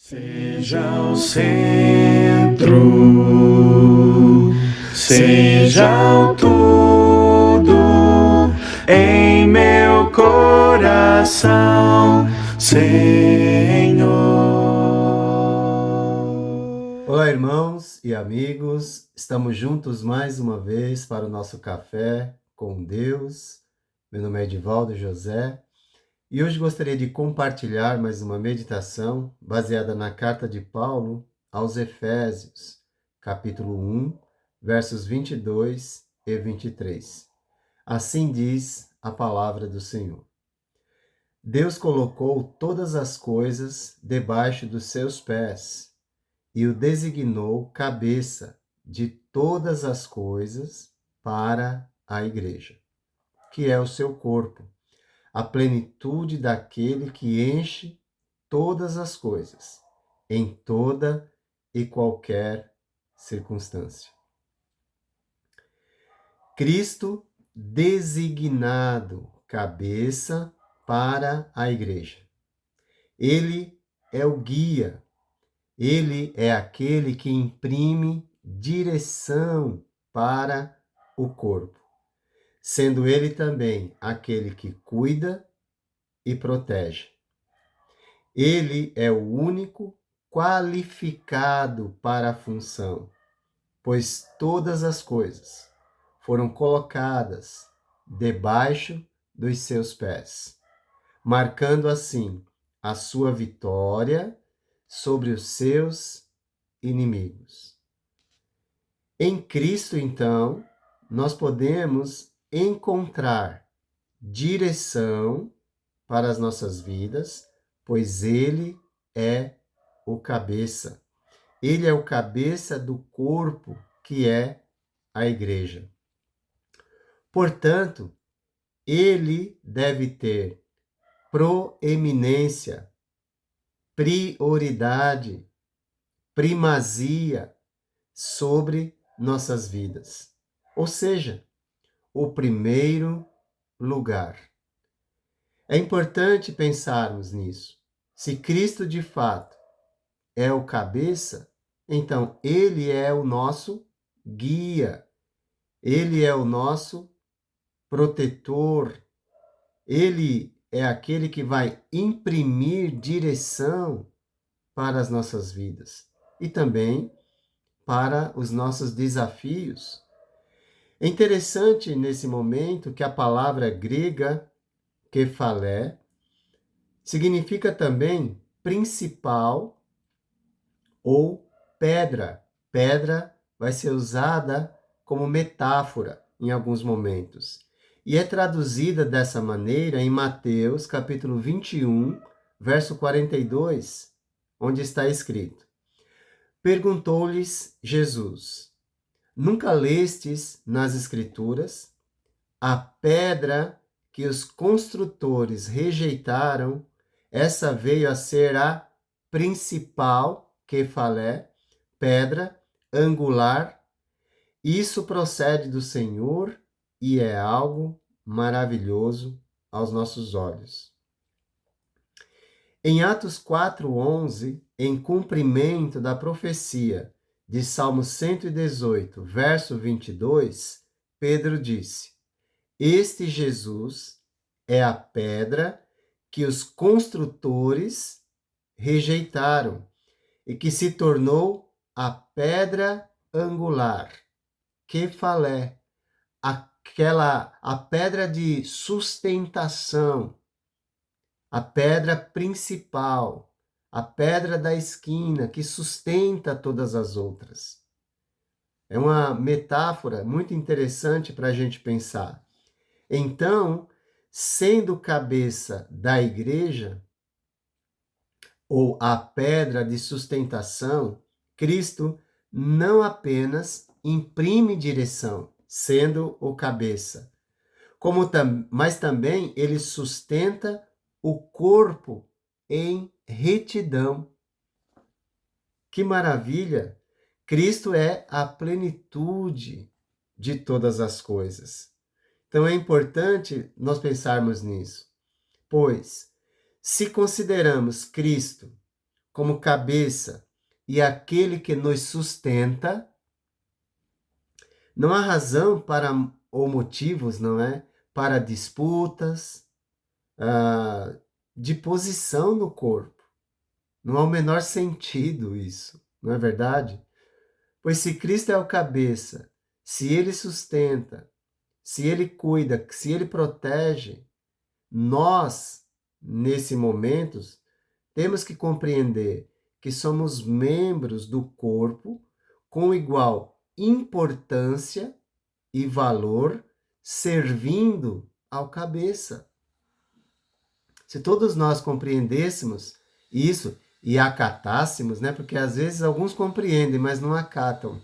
Seja o centro, seja o tudo em meu coração, Senhor. Olá, irmãos e amigos, estamos juntos mais uma vez para o nosso café com Deus. Meu nome é Edivaldo José e hoje gostaria de compartilhar mais uma meditação baseada na carta de Paulo aos Efésios, capítulo 1, versos 22 e 23. Assim diz a palavra do Senhor. Deus colocou todas as coisas debaixo dos seus pés e o designou cabeça de todas as coisas para a igreja, que é o seu corpo, a plenitude daquele que enche todas as coisas, em toda e qualquer circunstância. Cristo designado cabeça para a igreja. Ele é o guia. Ele é aquele que imprime direção para o corpo, sendo ele também aquele que cuida e protege. Ele é o único qualificado para a função, pois todas as coisas foram colocadas debaixo dos seus pés, marcando assim a sua vitória sobre os seus inimigos. Em Cristo, então, nós podemos encontrar direção para as nossas vidas, pois Ele é o cabeça. Ele é o cabeça do corpo, que é a igreja. Portanto, ele deve ter proeminência, prioridade, primazia sobre nossas vidas. Ou seja, o primeiro lugar. É importante pensarmos nisso. Se Cristo de fato é o cabeça, então ele é o nosso guia, ele é o nosso protetor, ele é aquele que vai imprimir direção para as nossas vidas e também para os nossos desafios. É interessante nesse momento que a palavra grega kephalé significa também principal ou pedra. Pedra vai ser usada como metáfora em alguns momentos. E é traduzida dessa maneira em Mateus, capítulo 21, verso 42, onde está escrito: Perguntou-lhes Jesus: Nunca lestes nas Escrituras a pedra que os construtores rejeitaram, essa veio a ser a principal, kephalé, pedra angular. Isso procede do Senhor e é algo maravilhoso aos nossos olhos. Em Atos 4:11, em cumprimento da profecia de Salmo 118, verso 22, Pedro disse: Este Jesus é a pedra que os construtores rejeitaram e que se tornou a pedra angular, kephalé, a pedra de sustentação, a pedra principal, a pedra da esquina que sustenta todas as outras. É uma metáfora muito interessante para a gente pensar. Então, sendo cabeça da igreja, ou a pedra de sustentação, Cristo não apenas imprime direção, sendo o cabeça, mas também ele sustenta o corpo em retidão. Que maravilha! Cristo é a plenitude de todas as coisas. Então é importante nós pensarmos nisso, pois se consideramos Cristo como cabeça e aquele que nos sustenta, não há razão para, ou motivos, não é? Para disputas, de posição no corpo. Não há o menor sentido isso, não é verdade? Pois se Cristo é o cabeça, se ele sustenta, se ele cuida, se ele protege, nós, nesse momento, temos que compreender que somos membros do corpo com igual importância e valor, servindo ao cabeça. Se todos nós compreendêssemos isso e acatássemos, né? Porque às vezes alguns compreendem, mas não acatam,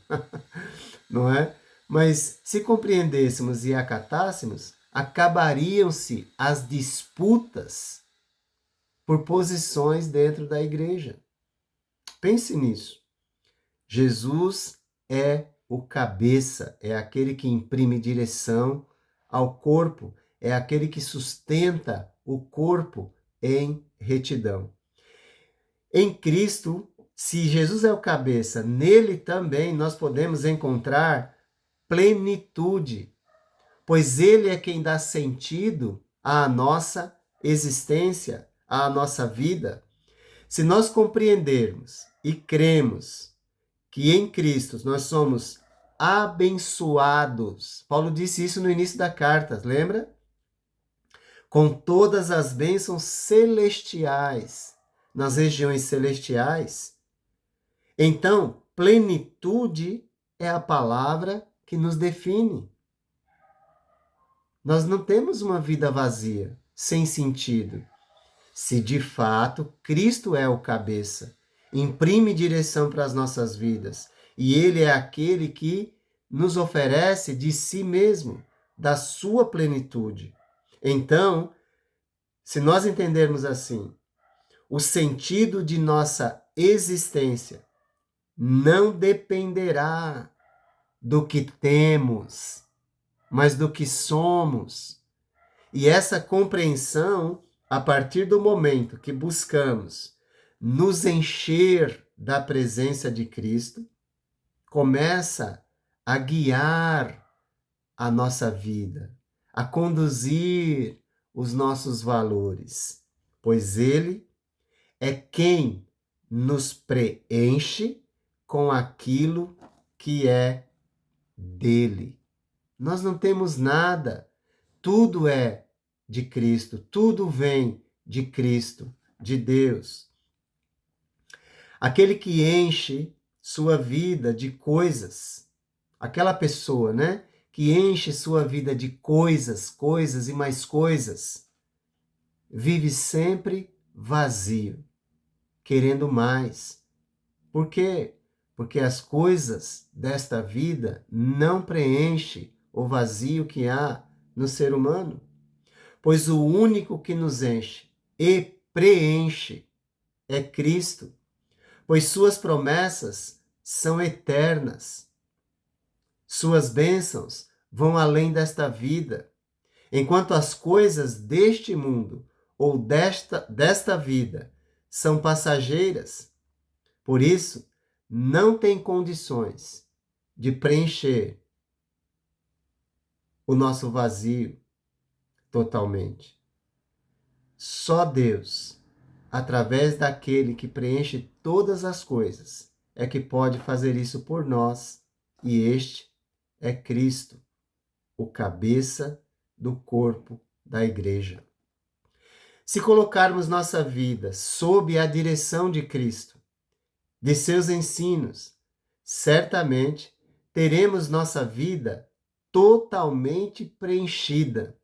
não é? Mas se compreendêssemos e acatássemos, acabariam-se as disputas por posições dentro da igreja. Pense nisso. Jesus é o cabeça, é aquele que imprime direção ao corpo, é aquele que sustenta o corpo em retidão. Em Cristo, se Jesus é o cabeça, nele também nós podemos encontrar plenitude, pois ele é quem dá sentido à nossa existência, à nossa vida. Se nós compreendermos e cremos que em Cristo nós somos abençoados, Paulo disse isso no início da carta, lembra? Com todas as bênçãos celestiais, nas regiões celestiais. Então, plenitude é a palavra que nos define. Nós não temos uma vida vazia, sem sentido. Se de fato Cristo é o cabeça, imprime direção para as nossas vidas, e Ele é aquele que nos oferece de si mesmo, da sua plenitude. Então, se nós entendermos assim, o sentido de nossa existência não dependerá do que temos, mas do que somos. E essa compreensão, a partir do momento que buscamos nos encher da presença de Cristo, começa a guiar a nossa vida, a conduzir os nossos valores, pois Ele é quem nos preenche com aquilo que é dele. Nós não temos nada, tudo é de Cristo, tudo vem de Cristo, de Deus. Aquele que enche sua vida de coisas, aquela pessoa, né, que enche sua vida de coisas, coisas e mais coisas, vive sempre vazio, querendo mais. Por quê? Porque as coisas desta vida não preenchem o vazio que há no ser humano. Pois o único que nos enche e preenche é Cristo, pois suas promessas são eternas. Suas bênçãos vão além desta vida, enquanto as coisas deste mundo ou desta vida são passageiras. Por isso, não tem condições de preencher o nosso vazio totalmente. Só Deus, através daquele que preenche todas as coisas, é que pode fazer isso por nós, e este é Cristo, o cabeça do corpo da igreja. Se colocarmos nossa vida sob a direção de Cristo, de seus ensinos, certamente teremos nossa vida totalmente preenchida.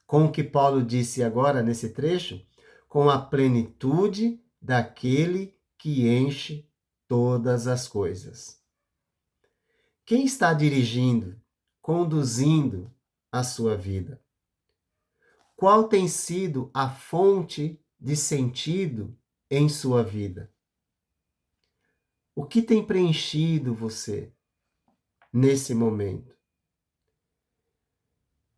Com o que Paulo disse agora nesse trecho, com a plenitude daquele que enche todas as coisas. Quem está dirigindo, conduzindo a sua vida? Qual tem sido a fonte de sentido em sua vida? O que tem preenchido você nesse momento?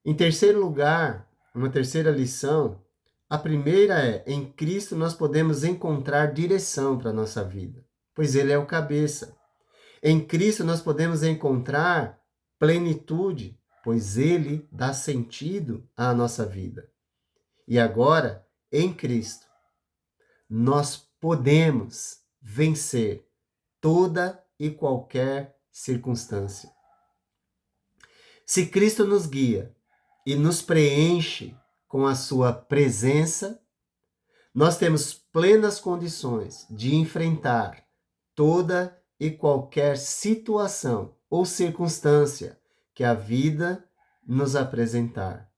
Em terceiro lugar, uma terceira lição, A primeira é: em Cristo nós podemos encontrar direção para a nossa vida, pois Ele é o cabeça. Em Cristo nós podemos encontrar plenitude, pois Ele dá sentido à nossa vida. E agora, em Cristo, nós podemos vencer toda e qualquer circunstância. Se Cristo nos guia e nos preenche com a sua presença, nós temos plenas condições de enfrentar toda e qualquer situação ou circunstância que a vida nos apresentar.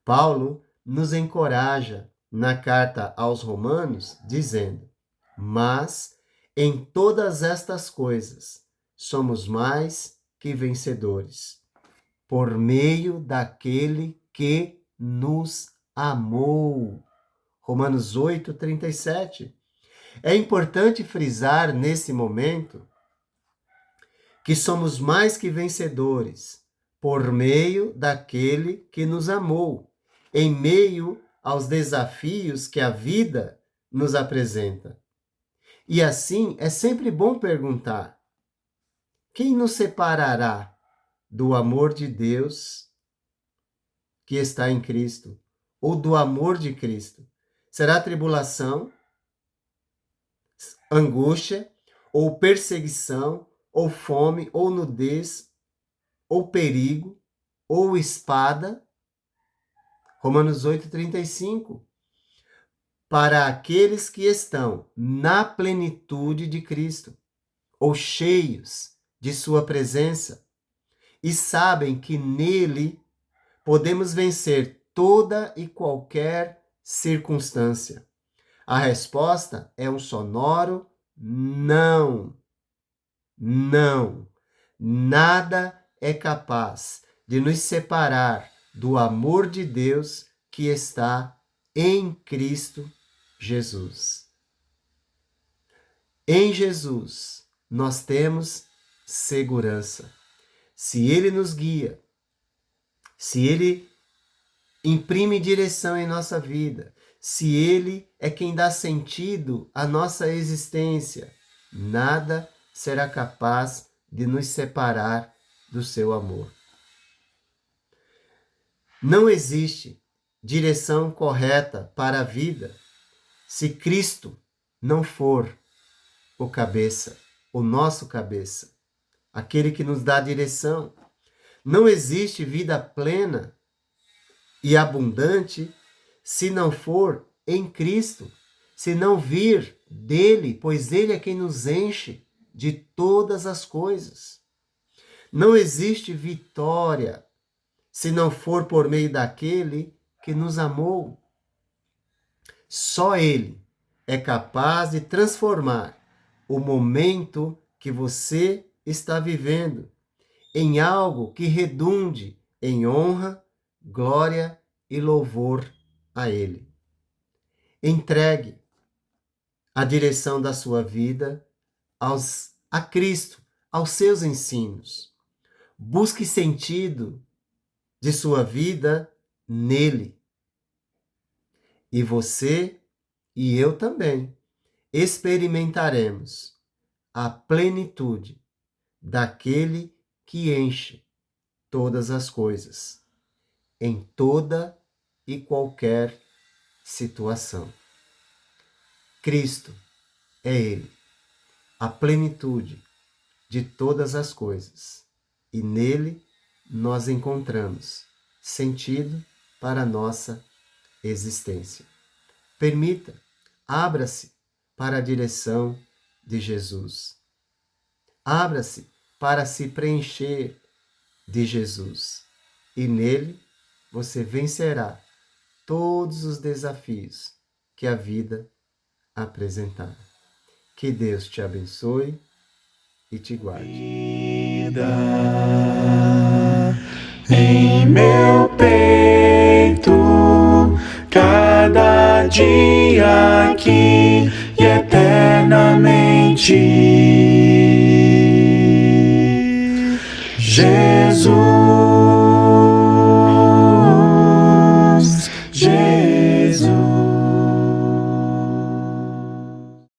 Paulo nos encoraja na carta aos Romanos, dizendo: mas em todas estas coisas somos mais que vencedores, por meio daquele que nos amou. Romanos 8:37. É importante frisar nesse momento que somos mais que vencedores por meio daquele que nos amou, em meio aos desafios que a vida nos apresenta. E assim, é sempre bom perguntar: quem nos separará do amor de Deus que está em Cristo, ou do amor de Cristo? Será tribulação, angústia, ou perseguição, ou fome, ou nudez, ou perigo, ou espada? Romanos 8:35. Para aqueles que estão na plenitude de Cristo, ou cheios de sua presença, e sabem que nele podemos vencer toda e qualquer circunstância. A resposta é um sonoro não. Não. Nada é capaz de nos separar do amor de Deus que está em Cristo Jesus. Em Jesus, nós temos segurança. Se Ele nos guia, se Ele imprime direção em nossa vida, se Ele é quem dá sentido à nossa existência, nada será capaz de nos separar do seu amor. Não existe direção correta para a vida se Cristo não for o cabeça, o nosso cabeça, aquele que nos dá direção. Não existe vida plena e abundante se não for em Cristo, se não vir dele, pois ele é quem nos enche de todas as coisas. Não existe vitória se não for por meio daquele que nos amou. Só ele é capaz de transformar o momento que você está vivendo em algo que redunde em honra, glória e louvor a Ele. Entregue a direção da sua vida a Cristo, aos seus ensinos. Busque sentido de sua vida nele. E você e eu também experimentaremos a plenitude daquele que enche todas as coisas, em toda e qualquer situação. Cristo é Ele, a plenitude de todas as coisas, e nele nós encontramos sentido para a nossa existência. Permita, abra-se para a direção de Jesus. Abra-se para se preencher de Jesus. E nele você vencerá todos os desafios que a vida apresentar. Que Deus te abençoe e te guarde. Vida em meu peito, cada dia aqui e eternamente. Jesus.